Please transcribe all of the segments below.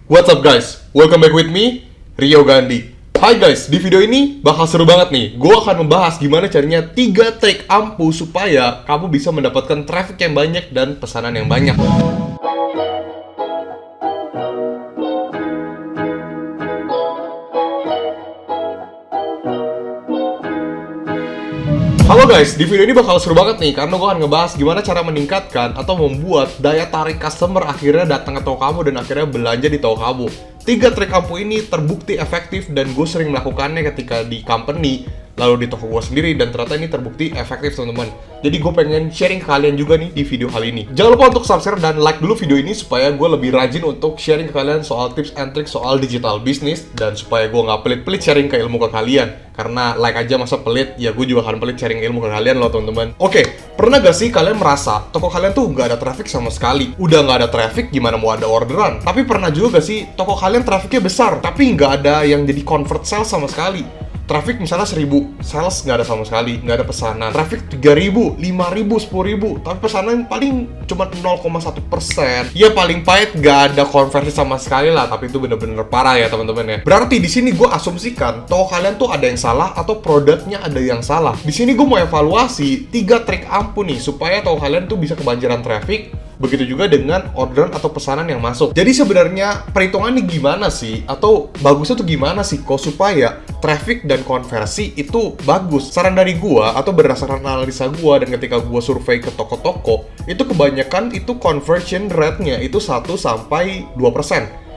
What's up guys? Welcome back with me, Rio Gandhi. Hai guys, di video ini bakal seru banget nih. Gue akan membahas gimana caranya 3 trik ampuh supaya kamu bisa mendapatkan traffic yang banyak dan pesanan yang banyak. Halo guys, di video ini bakal seru banget nih karena gue akan ngebahas gimana cara meningkatkan atau membuat daya tarik customer akhirnya datang ke toko kamu dan akhirnya belanja di toko kamu. 3 trik ampuh ini terbukti efektif dan gue sering melakukannya ketika di company, lalu di toko gue sendiri, dan ternyata ini terbukti efektif teman-teman. Jadi gue pengen sharing ke kalian juga nih di video kali ini. Jangan lupa untuk subscribe dan like dulu video ini supaya gue lebih rajin untuk sharing ke kalian soal tips and trik soal digital business, dan supaya gue nggak pelit-pelit sharing ke ilmu ke kalian. Karena like aja masa pelit, ya gue juga akan pelit sharing ilmu ke kalian loh teman-teman. Oke, pernah gak sih kalian merasa toko kalian tuh nggak ada traffic sama sekali? Udah nggak ada traffic, gimana mau ada orderan? Tapi pernah juga gak sih toko kalian trafficnya besar, tapi nggak ada yang jadi convert sales sama sekali? Traffic misalnya 1000, sales nggak ada sama sekali, nggak ada pesanan. Traffic 3000, 5000, 10000, tapi pesanan paling cuma 0,1%. Ya paling pahit nggak ada konversi sama sekali lah, tapi itu bener-bener parah ya teman-teman ya. Berarti di sini gue asumsikan toko kalian tuh ada yang salah atau produknya ada yang salah. Di sini gue mau evaluasi 3 trik ampuh nih supaya toko kalian tuh bisa kebanjiran traffic. Begitu juga dengan orderan atau pesanan yang masuk. Jadi sebenarnya perhitungannya gimana sih? Atau bagusnya tuh gimana sih kok supaya traffic dan konversi itu bagus? Saran dari gua atau berdasarkan analisa gua dan ketika gua survei ke toko-toko, itu kebanyakan itu conversion rate-nya itu 1-2%.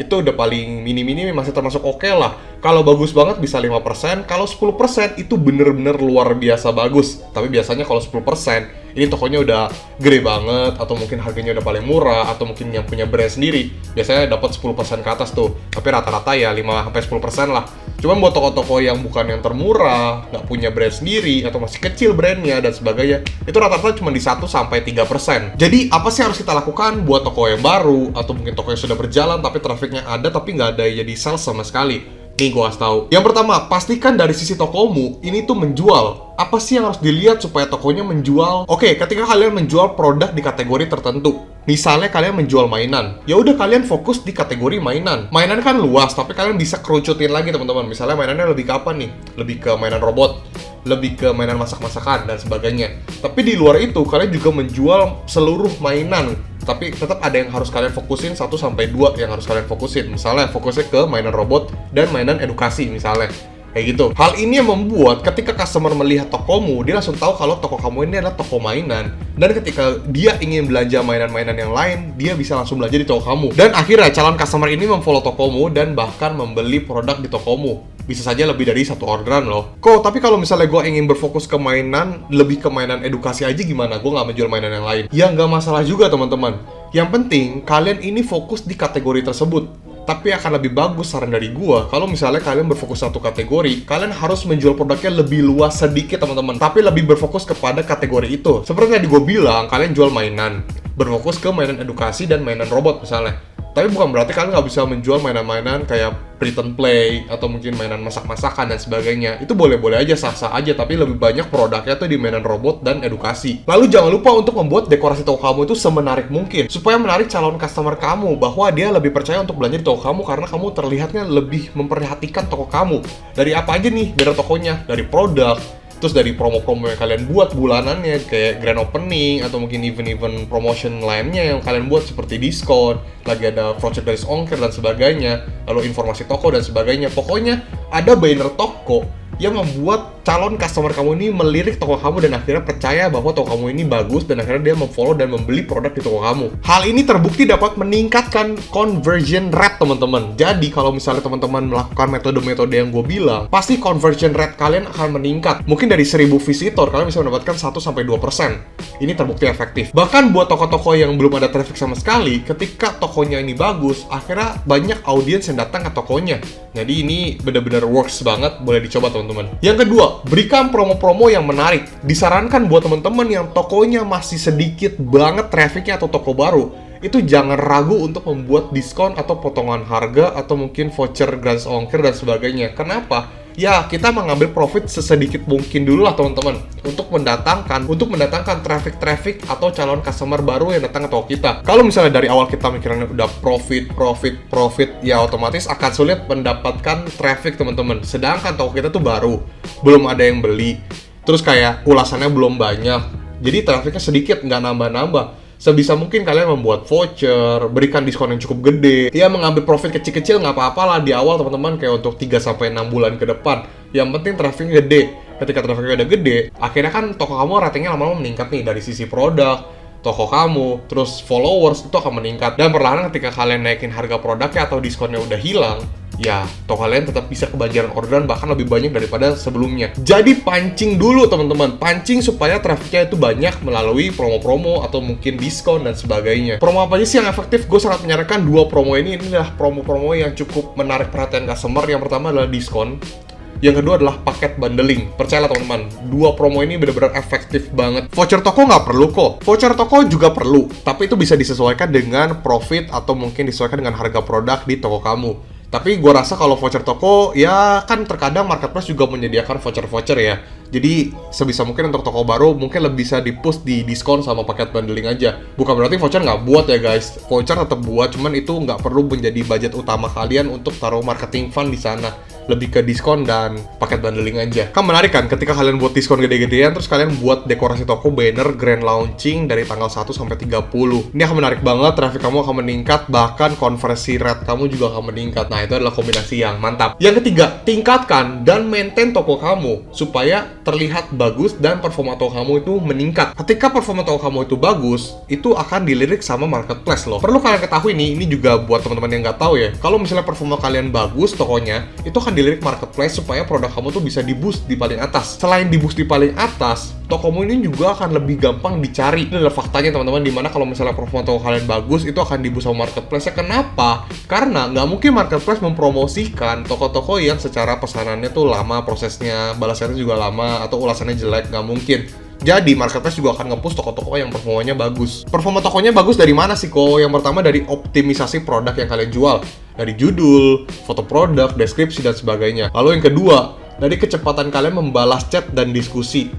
Itu udah paling mini-mini masih termasuk oke lah. Kalau bagus banget bisa 5%, kalau 10% itu bener-bener luar biasa bagus. Tapi biasanya kalau 10% ini tokonya udah gede banget, atau mungkin harganya udah paling murah, atau mungkin yang punya brand sendiri biasanya dapat 10% ke atas tuh. Tapi rata-rata ya 5-10% lah. Cuman buat toko-toko yang bukan yang termurah, nggak punya brand sendiri, atau masih kecil brandnya dan sebagainya, itu rata-rata cuma di 1-3%. Jadi apa sih harus kita lakukan buat toko yang baru, atau mungkin toko yang sudah berjalan tapi trafficnya ada tapi nggak ada jadi sales sama sekali? Nih gue kasih tahu. Yang pertama, pastikan dari sisi tokomu ini tuh menjual. Apa sih yang harus dilihat supaya tokonya menjual? Oke, ketika kalian menjual produk di kategori tertentu, misalnya kalian menjual mainan, ya udah kalian fokus di kategori mainan. Mainan kan luas, tapi kalian bisa kerucutin lagi teman-teman. Misalnya mainannya lebih ke apa nih? Lebih ke mainan robot, lebih ke mainan masak-masakan dan sebagainya. Tapi di luar itu kalian juga menjual seluruh mainan, tapi tetap ada yang harus kalian fokusin, 1-2 yang harus kalian fokusin. Misalnya fokusnya ke mainan robot dan mainan edukasi misalnya. Kayak gitu. Hal ini yang membuat ketika customer melihat tokomu, dia langsung tahu kalau toko kamu ini adalah toko mainan. Dan ketika dia ingin belanja mainan-mainan yang lain, dia bisa langsung belanja di toko kamu. Dan akhirnya calon customer ini memfollow tokomu dan bahkan membeli produk di tokomu. Bisa saja lebih dari 1 orderan loh. Kok, tapi kalau misalnya gue ingin berfokus ke mainan, lebih ke mainan edukasi aja gimana? Gue nggak menjual mainan yang lain. Ya nggak masalah juga teman-teman. Yang penting, kalian ini fokus di kategori tersebut. Tapi akan lebih bagus saran dari gua kalau misalnya kalian berfokus satu kategori, kalian harus menjual produknya lebih luas sedikit teman-teman, tapi lebih berfokus kepada kategori itu. Seperti yang tadi gua bilang, kalian jual mainan, berfokus ke mainan edukasi dan mainan robot misalnya. Tapi bukan berarti kalian nggak bisa menjual mainan-mainan kayak print and play atau mungkin mainan masak-masakan dan sebagainya. Itu boleh-boleh aja, sah-sah aja, tapi lebih banyak produknya tuh di mainan robot dan edukasi. Lalu jangan lupa untuk membuat dekorasi toko kamu itu semenarik mungkin supaya menarik calon customer kamu, bahwa dia lebih percaya untuk belanja di toko kamu karena kamu terlihatnya lebih memperhatikan toko kamu. Dari apa aja nih? Dari tokonya, dari produk, terus dari promo-promo yang kalian buat bulanannya kayak grand opening atau mungkin event-event promotion lainnya yang kalian buat seperti diskon, lagi ada voucher garis ongkir dan sebagainya, lalu informasi toko dan sebagainya. Pokoknya ada banner toko yang membuat calon customer kamu ini melirik toko kamu dan akhirnya percaya bahwa toko kamu ini bagus dan akhirnya dia memfollow dan membeli produk di toko kamu. Hal ini terbukti dapat meningkatkan conversion rate teman-teman. Jadi kalau misalnya teman-teman melakukan metode-metode yang gue bilang, pasti conversion rate kalian akan meningkat. Mungkin dari 1000 visitor kalian bisa mendapatkan 1-2%. Ini terbukti efektif. Bahkan buat toko-toko yang belum ada traffic sama sekali, ketika tokonya ini bagus, akhirnya banyak audiens yang datang ke tokonya. Jadi ini benar-benar works banget, boleh dicoba teman-teman. Yang kedua, berikan promo-promo yang menarik. Disarankan buat teman-teman yang tokonya masih sedikit banget trafficnya atau toko baru, itu jangan ragu untuk membuat diskon atau potongan harga atau mungkin voucher gratis ongkir dan sebagainya. Kenapa? Ya, kita mengambil profit sesedikit mungkin dulu lah teman-teman untuk mendatangkan traffic atau calon customer baru yang datang ke toko kita. Kalau misalnya dari awal kita mikirnya udah profit, ya otomatis akan sulit mendapatkan traffic teman-teman. Sedangkan toko kita tuh baru, belum ada yang beli, terus kayak ulasannya belum banyak, jadi trafficnya sedikit, nggak nambah-nambah. Sebisa mungkin kalian membuat voucher, berikan diskon yang cukup gede. Ya, mengambil profit kecil-kecil nggak apa-apa lah di awal teman-teman, kayak untuk 3-6 bulan ke depan. Yang penting trafficnya gede. Ketika trafficnya udah gede, akhirnya kan toko kamu ratingnya lama-lama meningkat nih dari sisi produk, toko kamu, terus followers itu akan meningkat. Dan perlahan ketika kalian naikin harga produknya atau diskonnya udah hilang, ya toko kalian tetap bisa kebanjiran orderan bahkan lebih banyak daripada sebelumnya. Jadi pancing dulu teman-teman, pancing supaya trafficnya itu banyak melalui promo-promo atau mungkin diskon dan sebagainya. Promo apa aja sih yang efektif? Gue sangat menyarankan 2 promo ini adalah promo-promo yang cukup menarik perhatian customer. Yang pertama adalah diskon, yang kedua adalah paket bundling. Percayalah teman-teman, 2 promo ini benar-benar efektif banget. Voucher toko nggak perlu kok. Voucher toko juga perlu, tapi itu bisa disesuaikan dengan profit atau mungkin disesuaikan dengan harga produk di toko kamu. Tapi gue rasa kalau voucher toko, ya kan terkadang marketplace juga menyediakan voucher-voucher ya. Jadi sebisa mungkin untuk toko baru mungkin lebih bisa di-push di diskon sama paket bundling aja. Bukan berarti voucher nggak buat ya guys. Voucher tetap buat, cuman itu nggak perlu menjadi budget utama kalian untuk taruh marketing fund di sana. Lebih ke diskon dan paket bundling aja. Kan menarik kan ketika kalian buat diskon gede-gedean, terus kalian buat dekorasi toko banner grand launching dari tanggal 1 sampai 30. Ini akan menarik banget, traffic kamu akan meningkat, bahkan konversi rate kamu juga akan meningkat. Nah, itu adalah kombinasi yang mantap. Yang ketiga, tingkatkan dan maintain toko kamu supaya terlihat bagus dan performa toko kamu itu meningkat. Ketika performa toko kamu itu bagus, itu akan dilirik sama marketplace loh. Perlu kalian ketahui nih, ini juga buat teman-teman yang nggak tahu ya. Kalau misalnya performa kalian bagus tokonya, itu akan dilirik marketplace supaya produk kamu tuh bisa di-boost di paling atas. Selain di-boost di paling atas, tokomu ini juga akan lebih gampang dicari. Ini adalah faktanya teman-teman, dimana kalau misalnya performa toko kalian bagus, itu akan di-boost sama marketplace. Kenapa? Karena nggak mungkin marketplace mempromosikan toko-toko yang secara pesanannya tuh lama prosesnya, balasannya juga lama, atau ulasannya jelek, nggak mungkin. Jadi marketplace juga akan nge-push toko-toko yang performanya bagus. Performa tokonya bagus dari mana sih kok? Yang pertama dari optimisasi produk yang kalian jual. Dari judul, foto produk, deskripsi, dan sebagainya. Lalu yang kedua, dari kecepatan kalian membalas chat dan diskusi.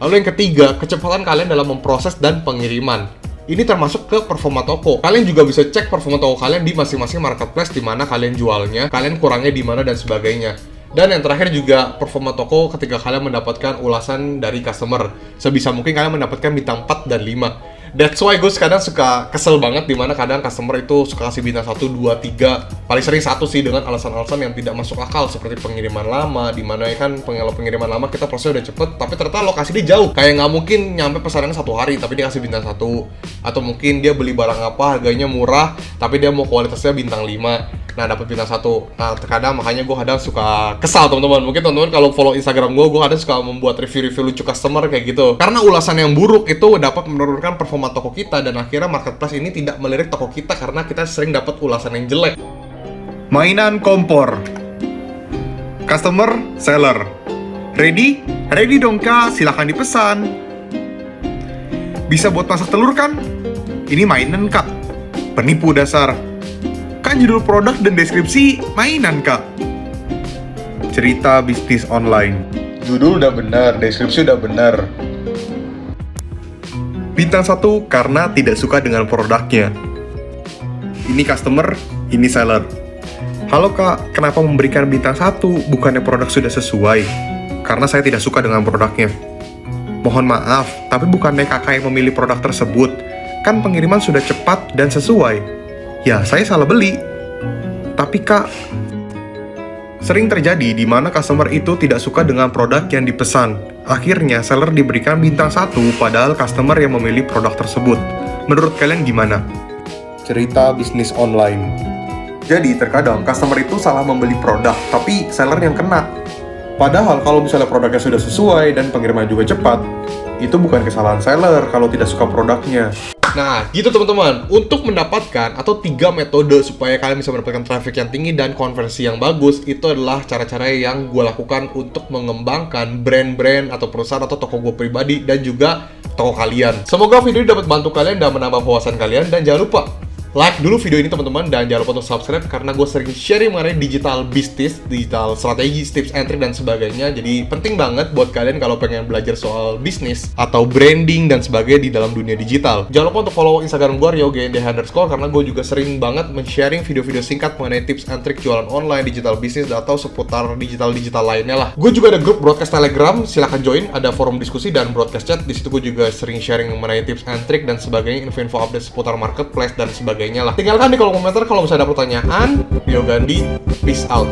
Lalu yang ketiga, kecepatan kalian dalam memproses dan pengiriman. Ini termasuk ke performa toko. Kalian juga bisa cek performa toko kalian di masing-masing marketplace di mana kalian jualnya, kalian kurangnya di mana dan sebagainya. Dan yang terakhir juga performa toko ketika kalian mendapatkan ulasan dari customer. Sebisa mungkin kalian mendapatkan bintang 4 dan 5. That's why gue kadang suka kesel banget dimana kadang customer itu suka kasih bintang 1, 2, 3. Paling sering 1 sih dengan alasan-alasan yang tidak masuk akal seperti pengiriman lama, dimana ya kan pengiriman lama kita prosesnya udah cepet tapi ternyata lokasi dia jauh. Kayak nggak mungkin nyampe pesanannya 1 hari tapi dia kasih bintang 1. Atau mungkin dia beli barang apa harganya murah tapi dia mau kualitasnya bintang 5. Nah, dapat bintang 1. Nah, terkadang makanya gue kadang suka kesal teman-teman. Mungkin teman-teman kalau follow Instagram gue kadang suka membuat review-review lucu customer kayak gitu. Karena ulasan yang buruk itu dapat menurunkan performa toko kita dan akhirnya marketplace ini tidak melirik toko kita karena kita sering dapat ulasan yang jelek. Mainan kompor. Customer, seller. Ready? Ready dong kak, silahkan dipesan. Bisa buat masak telur kan? Ini mainan kak. Penipu dasar. Kan judul produk dan deskripsi mainan kak. Cerita bisnis online. Judul udah benar, deskripsi udah benar. Bintang 1 karena tidak suka dengan produknya. Ini customer, ini seller. Halo kak, kenapa memberikan bintang 1? Bukannya produk sudah sesuai? Karena saya tidak suka dengan produknya. Mohon maaf, tapi bukannya kakak yang memilih produk tersebut. Kan pengiriman sudah cepat dan sesuai. Ya, saya salah beli. Tapi kak, sering terjadi di mana customer itu tidak suka dengan produk yang dipesan. Akhirnya, seller diberikan bintang 1 padahal customer yang memilih produk tersebut. Menurut kalian gimana? Cerita bisnis online. Jadi, terkadang customer itu salah membeli produk, tapi seller yang kena. Padahal kalau misalnya produknya sudah sesuai dan pengiriman juga cepat, itu bukan kesalahan seller kalau tidak suka produknya. Nah, gitu teman-teman. Untuk mendapatkan atau 3 metode supaya kalian bisa mendapatkan traffic yang tinggi dan konversi yang bagus, itu adalah cara-cara yang gue lakukan untuk mengembangkan brand-brand atau perusahaan atau toko gue pribadi dan juga toko kalian. Semoga video ini dapat bantu kalian dan menambah wawasan kalian. Dan jangan lupa, Like dulu video ini teman-teman, dan jangan lupa untuk subscribe karena gue sering sharing mengenai digital bisnis, digital strategi, tips and trick dan sebagainya. Jadi penting banget buat kalian kalau pengen belajar soal bisnis atau branding dan sebagainya di dalam dunia digital. Jangan lupa untuk follow Instagram gue RioGND_, karena gue juga sering banget men-sharing video-video singkat mengenai tips and trick jualan online, digital bisnis atau seputar digital lainnya lah. Gue juga ada grup broadcast Telegram, silahkan join. Ada forum diskusi dan broadcast chat. Di situ gue juga sering sharing mengenai tips and trick dan sebagainya, info-info update seputar marketplace dan sebagainya lah. Tinggalkan di kolom komentar kalau misalnya ada pertanyaan. Rio Gandhi, peace out.